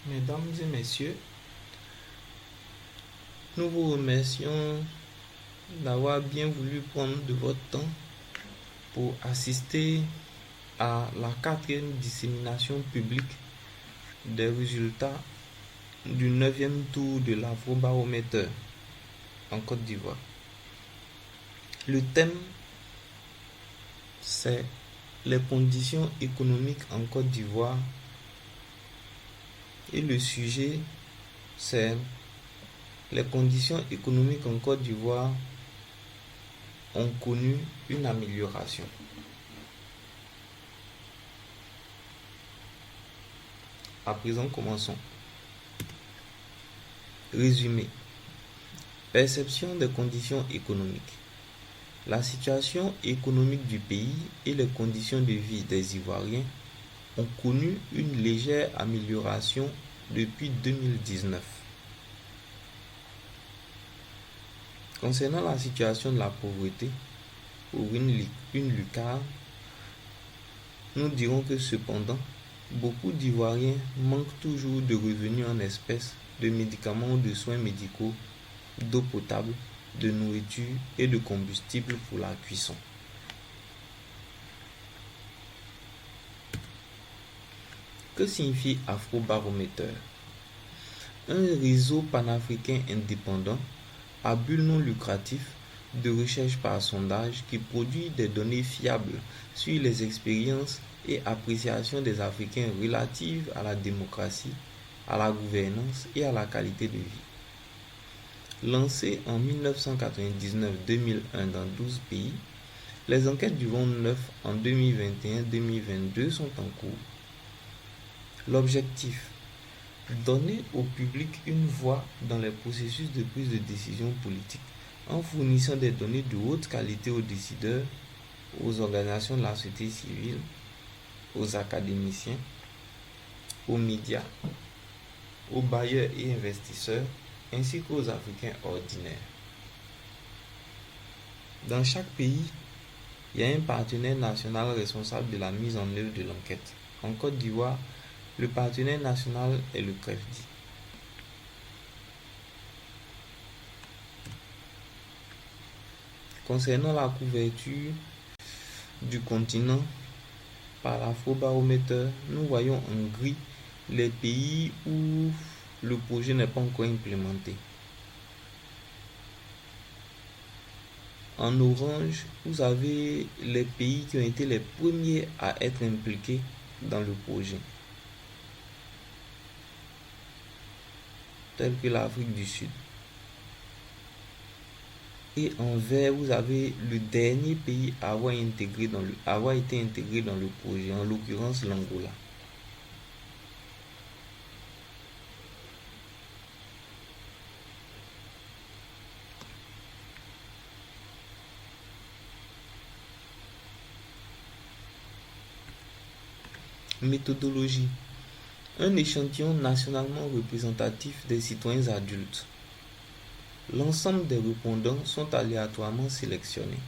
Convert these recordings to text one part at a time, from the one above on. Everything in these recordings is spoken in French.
Mesdames et messieurs, nous vous remercions d'avoir bien voulu prendre de votre temps pour assister à la quatrième dissémination publique des résultats du 9e tour de l'Afrobaromètre en Côte d'Ivoire. Le thème, c'est les conditions économiques en Côte d'Ivoire et le sujet, c'est les conditions économiques en Côte d'Ivoire ont connu une amélioration. À présent, commençons. Résumé. Perception des conditions économiques. La situation économique du pays et les conditions de vie des Ivoiriens ont connu une légère amélioration depuis 2019. Concernant la situation de la pauvreté, pour une lucarne, nous dirons que cependant, beaucoup d'Ivoiriens manquent toujours de revenus en espèces, de médicaments ou de soins médicaux, d'eau potable, de nourriture et de combustible pour la cuisson. Que signifie Afrobaromètre? Un réseau panafricain indépendant à but non lucratif de recherche par sondage qui produit des données fiables sur les expériences et appréciations des Africains relatives à la démocratie, à la gouvernance et à la qualité de vie. Lancé en 1999-2001 dans 12 pays, les enquêtes du 29 en 2021-2022 sont en cours. L'objectif: donner au public une voix dans les processus de prise de décision politique en fournissant des données de haute qualité aux décideurs, aux organisations de la société civile, aux académiciens, aux médias, aux bailleurs et investisseurs, ainsi qu'aux Africains ordinaires. Dans chaque pays, il y a un partenaire national responsable de la mise en œuvre de l'enquête. En Côte d'Ivoire, le partenaire national est le CREFDI. Concernant la couverture du continent par l'Afrobaromètre, nous voyons en gris les pays où le projet n'est pas encore implémenté. En orange, vous avez les pays qui ont été les premiers à être impliqués dans le projet, tels que l'Afrique du Sud. Et en vert, vous avez le dernier pays à avoir été intégré dans le projet, en l'occurrence l'Angola. Méthodologie. Un échantillon nationalement représentatif des citoyens adultes. L'ensemble des répondants sont aléatoirement sélectionnés.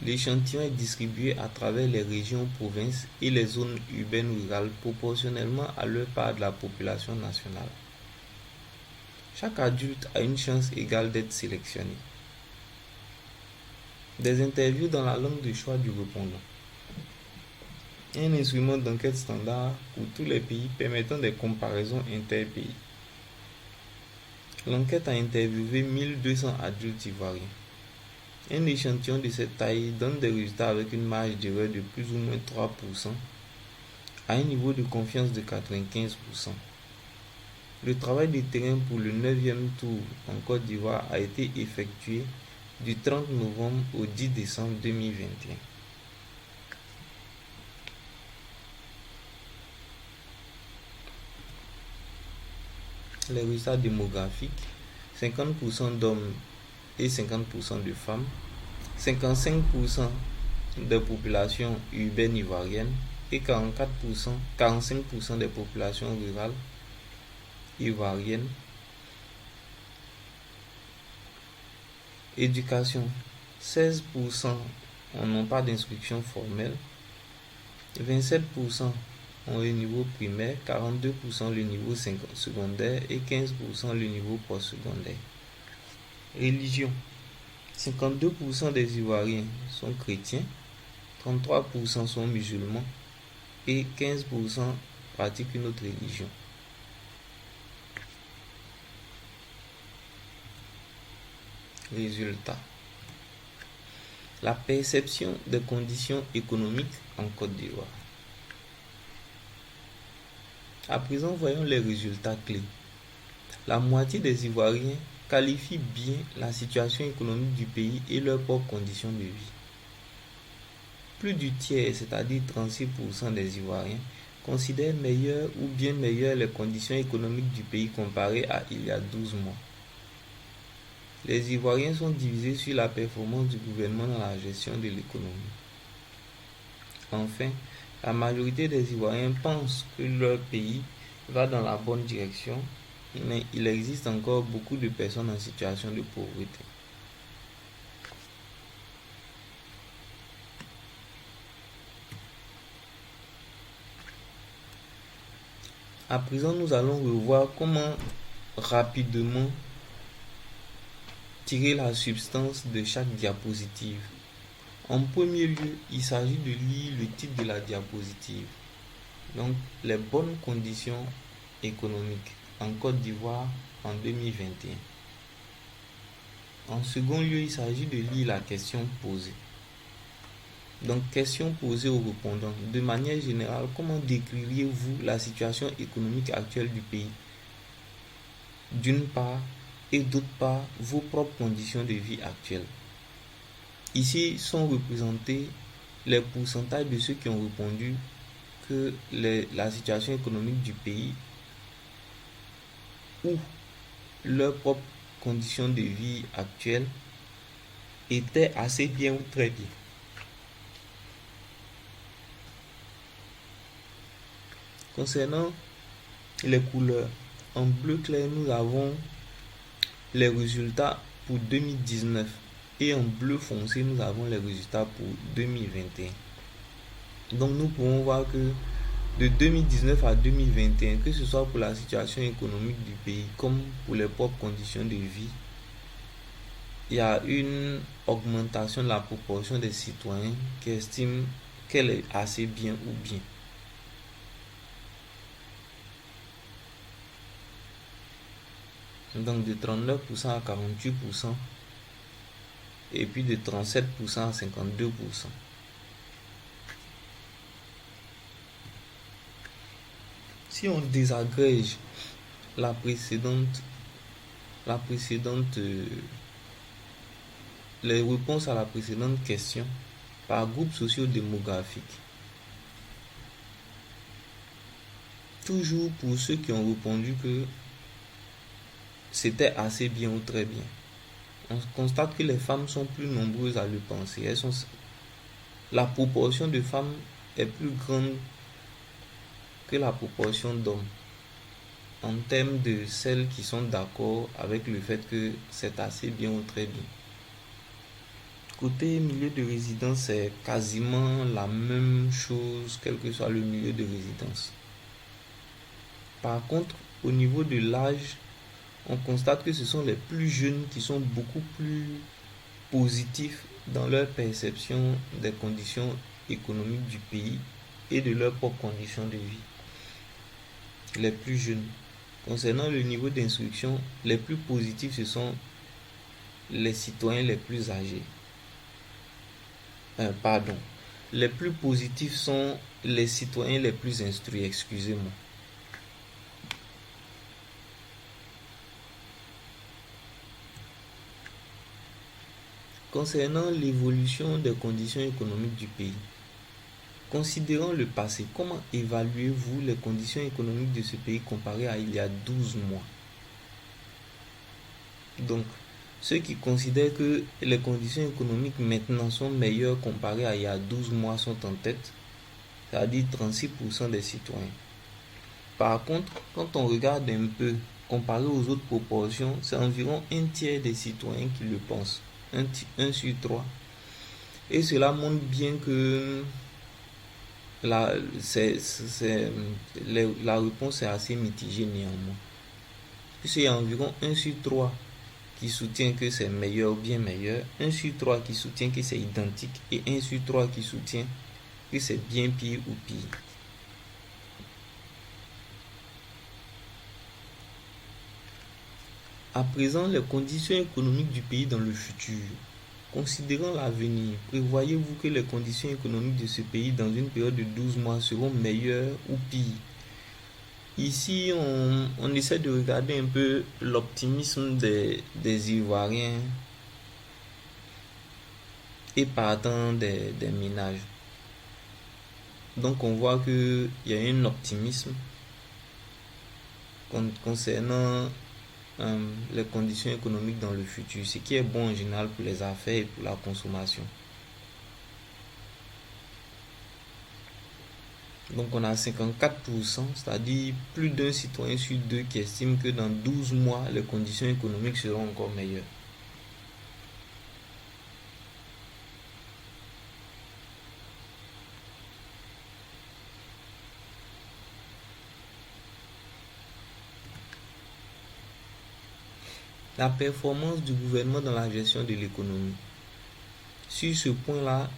L'échantillon est distribué à travers les régions, provinces et les zones urbaines rurales proportionnellement à leur part de la population nationale. Chaque adulte a une chance égale d'être sélectionné. Des interviews dans la langue de choix du répondant. Un instrument d'enquête standard pour tous les pays permettant des comparaisons interpays. L'enquête a interviewé 1200 adultes ivoiriens. Un échantillon de cette taille donne des résultats avec une marge d'erreur de plus ou moins 3%, à un niveau de confiance de 95%. Le travail de terrain pour le 9e tour en Côte d'Ivoire a été effectué du 30 novembre au 10 décembre 2021. Les résultats démographiques: 50% d'hommes et 50% de femmes, 55% des populations urbaines ivoiriennes et 45% des populations rurales ivoiriennes. Éducation: 16% n'ont pas d'instruction formelle, 27% ont le niveau primaire, 42% le niveau secondaire et 15% le niveau postsecondaire. Religion. 52% des Ivoiriens sont chrétiens, 33% sont musulmans et 15% pratiquent une autre religion. Résultat. La perception des conditions économiques en Côte d'Ivoire. À présent, voyons les résultats clés. La moitié des Ivoiriens qualifient bien la situation économique du pays et leurs propres conditions de vie. Plus du tiers, c'est-à-dire 36% des Ivoiriens, considèrent meilleures ou bien meilleures les conditions économiques du pays comparées à il y a 12 mois. Les Ivoiriens sont divisés sur la performance du gouvernement dans la gestion de l'économie. Enfin, la majorité des Ivoiriens pensent que leur pays va dans la bonne direction, mais il existe encore beaucoup de personnes en situation de pauvreté. À présent, nous allons revoir comment rapidement tirer la substance de chaque diapositive. En premier lieu, il s'agit de lire le titre de la diapositive. Donc, les bonnes conditions économiques en Côte d'Ivoire en 2021. En second lieu, il s'agit de lire la question posée. Donc, question posée aux répondants. De manière générale, comment décririez-vous la situation économique actuelle du pays? D'une part, et d'autre part, vos propres conditions de vie actuelles. Ici sont représentés les pourcentages de ceux qui ont répondu que la situation économique du pays ou leurs propres conditions de vie actuelles étaient assez bien ou très bien. Concernant les couleurs, en bleu clair, nous avons les résultats pour 2019 et en bleu foncé, nous avons les résultats pour 2021. Donc nous pouvons voir que de 2019 à 2021, que ce soit pour la situation économique du pays comme pour les propres conditions de vie, il y a une augmentation de la proportion des citoyens qui estiment qu'elle est assez bien ou bien. Donc de 39% à 48% et puis de 37% à 52%. Si on désagrège la précédente les réponses à la précédente question par groupe socio-démographique, toujours pour ceux qui ont répondu que c'était assez bien ou très bien, on constate que les femmes sont plus nombreuses à le penser. La proportion de femmes est plus grande que la proportion d'hommes en termes de celles qui sont d'accord avec le fait que c'est assez bien ou très bien. Côté milieu de résidence, c'est quasiment la même chose, quel que soit le milieu de résidence. Par contre, au niveau de l'âge, on constate que ce sont les plus jeunes qui sont beaucoup plus positifs dans leur perception des conditions économiques du pays et de leurs propres conditions de vie. Les plus jeunes. Concernant le niveau d'instruction, les plus positifs, ce sont les citoyens les plus âgés. Les plus positifs sont les citoyens les plus instruits, excusez-moi. Concernant l'évolution des conditions économiques du pays, considérant le passé, comment évaluez-vous les conditions économiques de ce pays comparées à il y a 12 mois? Donc, ceux qui considèrent que les conditions économiques maintenant sont meilleures comparées à il y a 12 mois sont en tête, c'est-à-dire 36% des citoyens. Par contre, quand on regarde un peu, comparé aux autres proportions, c'est environ un tiers des citoyens qui le pensent, 1 sur 3. Et cela montre bien que la, la réponse est assez mitigée néanmoins. Puisqu'il y a environ 1 sur 3 qui soutient que c'est meilleur ou bien meilleur, 1 sur 3 qui soutient que c'est identique et 1 sur 3 qui soutient que c'est bien pire ou pire. À présent, les conditions économiques du pays dans le futur. Considérant l'avenir, prévoyez-vous que les conditions économiques de ce pays dans une période de 12 mois seront meilleures ou pires? Ici, on essaie de regarder un peu l'optimisme des Ivoiriens et partant des ménages. Donc on voit qu'il y a un optimisme concernant les conditions économiques dans le futur, ce qui est bon en général pour les affaires et pour la consommation. Donc on a 54%, c'est-à-dire plus d'un citoyen sur deux qui estime que dans 12 mois, les conditions économiques seront encore meilleures. La performance du gouvernement dans la gestion de l'économie. Sur ce point-là,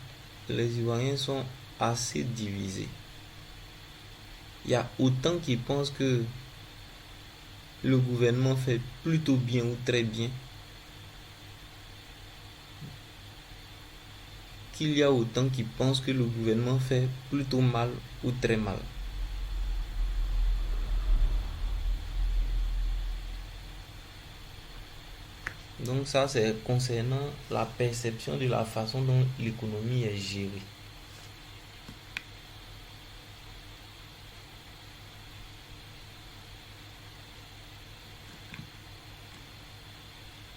les Ivoiriens sont assez divisés. Il y a autant qui pensent que le gouvernement fait plutôt bien ou très bien, qu'il y a autant qui pensent que le gouvernement fait plutôt mal ou très mal. Donc ça, c'est concernant la perception de la façon dont l'économie est gérée.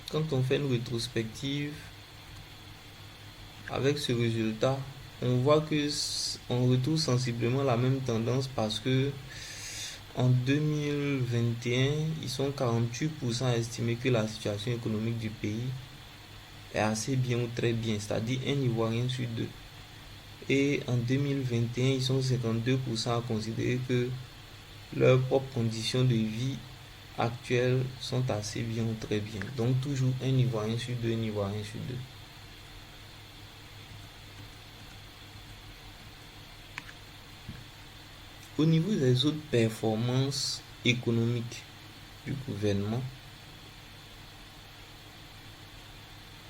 Quand on fait une rétrospective, avec ce résultat, on voit que on retrouve sensiblement la même tendance parce que en 2021, ils sont 48% à estimer que la situation économique du pays est assez bien ou très bien, c'est-à-dire un Ivoirien sur deux. Et en 2021, ils sont 52% à considérer que leurs propres conditions de vie actuelles sont assez bien ou très bien. Donc toujours un Ivoirien sur deux, un Ivoirien sur deux. Au niveau des autres performances économiques du gouvernement,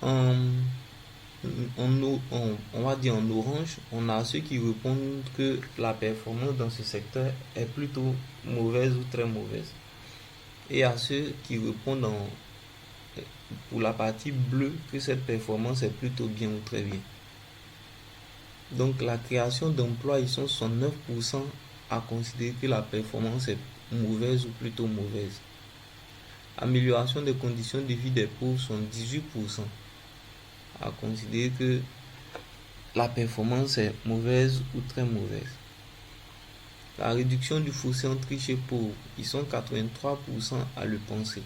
on va dire en orange, on a ceux qui répondent que la performance dans ce secteur est plutôt mauvaise ou très mauvaise. Et à ceux qui répondent pour la partie bleue que cette performance est plutôt bien ou très bien. Donc la création d'emplois, ils sont 69% à considérer que la performance est mauvaise ou plutôt mauvaise. Amélioration des conditions de vie des pauvres sont 18% à considérer que la performance est mauvaise ou très mauvaise. La réduction du fossé entre riches et pauvres, ils sont 83% à le penser,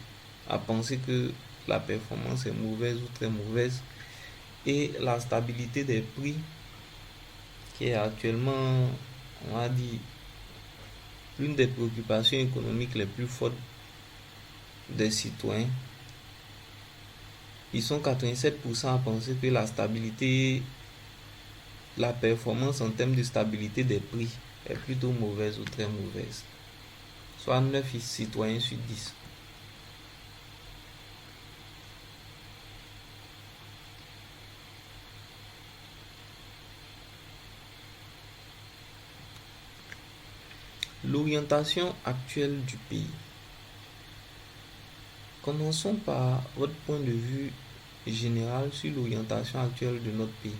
à penser que la performance est mauvaise ou très mauvaise. Et la stabilité des prix, qui est actuellement, on va dire, l'une des préoccupations économiques les plus fortes des citoyens, ils sont 87% à penser que la stabilité, la performance en termes de stabilité des prix est plutôt mauvaise ou très mauvaise, soit 9 citoyens sur 10. L'orientation actuelle du pays. Commençons par votre point de vue général sur l'orientation actuelle de notre pays.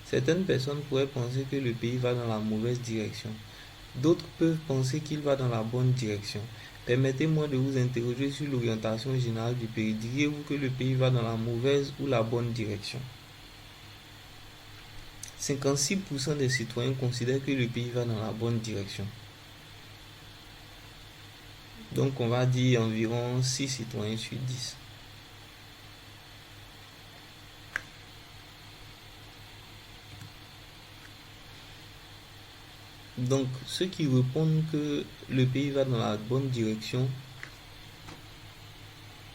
Certaines personnes pourraient penser que le pays va dans la mauvaise direction. D'autres peuvent penser qu'il va dans la bonne direction. Permettez-moi de vous interroger sur l'orientation générale du pays. Diriez-vous que le pays va dans la mauvaise ou la bonne direction? 56% des citoyens considèrent que le pays va dans la bonne direction. Donc on va dire environ 6 citoyens sur 10. Donc, ceux qui répondent que le pays va dans la bonne direction,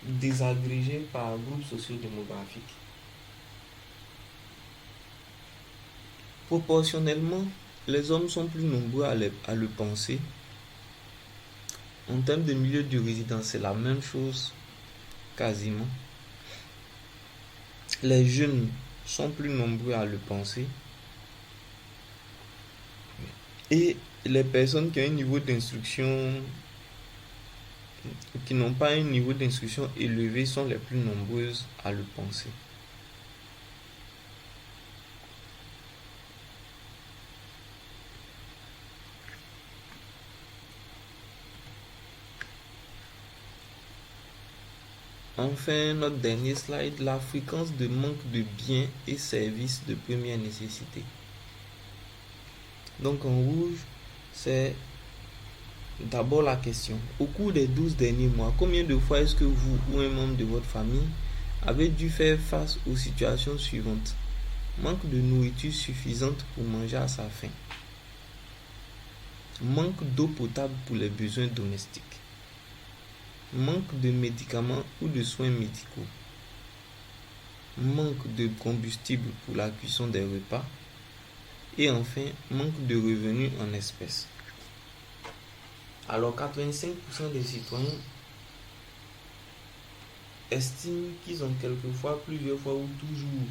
désagrégés par groupe socio-démographique. Proportionnellement, les hommes sont plus nombreux à le penser. En termes de milieu de résidence, c'est la même chose quasiment. Les jeunes sont plus nombreux à le penser. Et les personnes qui ont un niveau d'instruction, qui n'ont pas un niveau d'instruction élevé, sont les plus nombreuses à le penser. Enfin, notre dernier slide, la fréquence de manque de biens et services de première nécessité. Donc en rouge, c'est d'abord la question. Au cours des 12 derniers mois, combien de fois est-ce que vous ou un membre de votre famille avez dû faire face aux situations suivantes? Manque de nourriture suffisante pour manger à sa faim. Manque d'eau potable pour les besoins domestiques. Manque de médicaments ou de soins médicaux. Manque de combustible pour la cuisson des repas. Et enfin, manque de revenus en espèces. Alors 85% des citoyens estiment qu'ils ont quelquefois, plusieurs fois ou toujours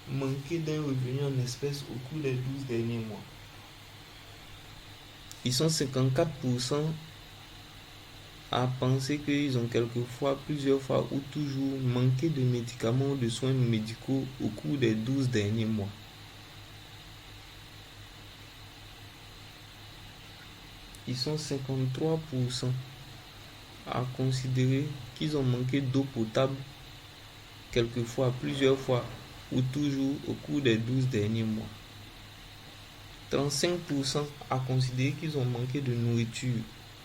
manqué d'un revenu en espèces au cours des 12 derniers mois. Ils sont 54% à penser qu'ils ont quelquefois, plusieurs fois ou toujours manqué de médicaments ou de soins médicaux au cours des 12 derniers mois. Ils sont 53% à considérer qu'ils ont manqué d'eau potable quelquefois, plusieurs fois ou toujours au cours des 12 derniers mois. 35% à considérer qu'ils ont manqué de nourriture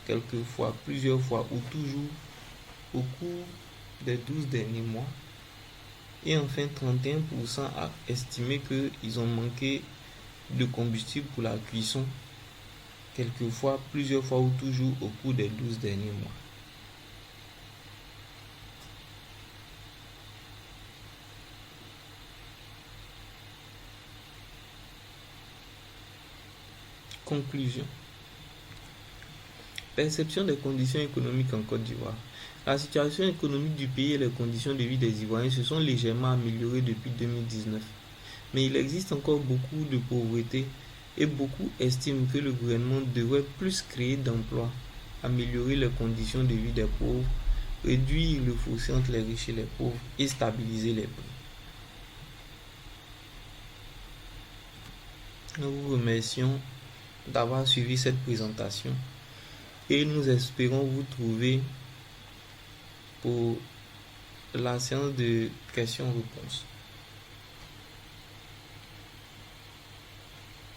quelquefois, plusieurs fois ou toujours au cours des 12 derniers mois. Et enfin 31% à estimer qu'ils ont manqué de combustible pour la cuisson quelquefois, plusieurs fois ou toujours au cours des 12 derniers mois. Conclusion. Perception des conditions économiques en Côte d'Ivoire. La situation économique du pays et les conditions de vie des Ivoiriens se sont légèrement améliorées depuis 2019. Mais il existe encore beaucoup de pauvreté et beaucoup estiment que le gouvernement devrait plus créer d'emplois, améliorer les conditions de vie des pauvres, réduire le fossé entre les riches et les pauvres et stabiliser les prix. Nous vous remercions d'avoir suivi cette présentation et nous espérons vous trouver pour la séance de questions-réponses.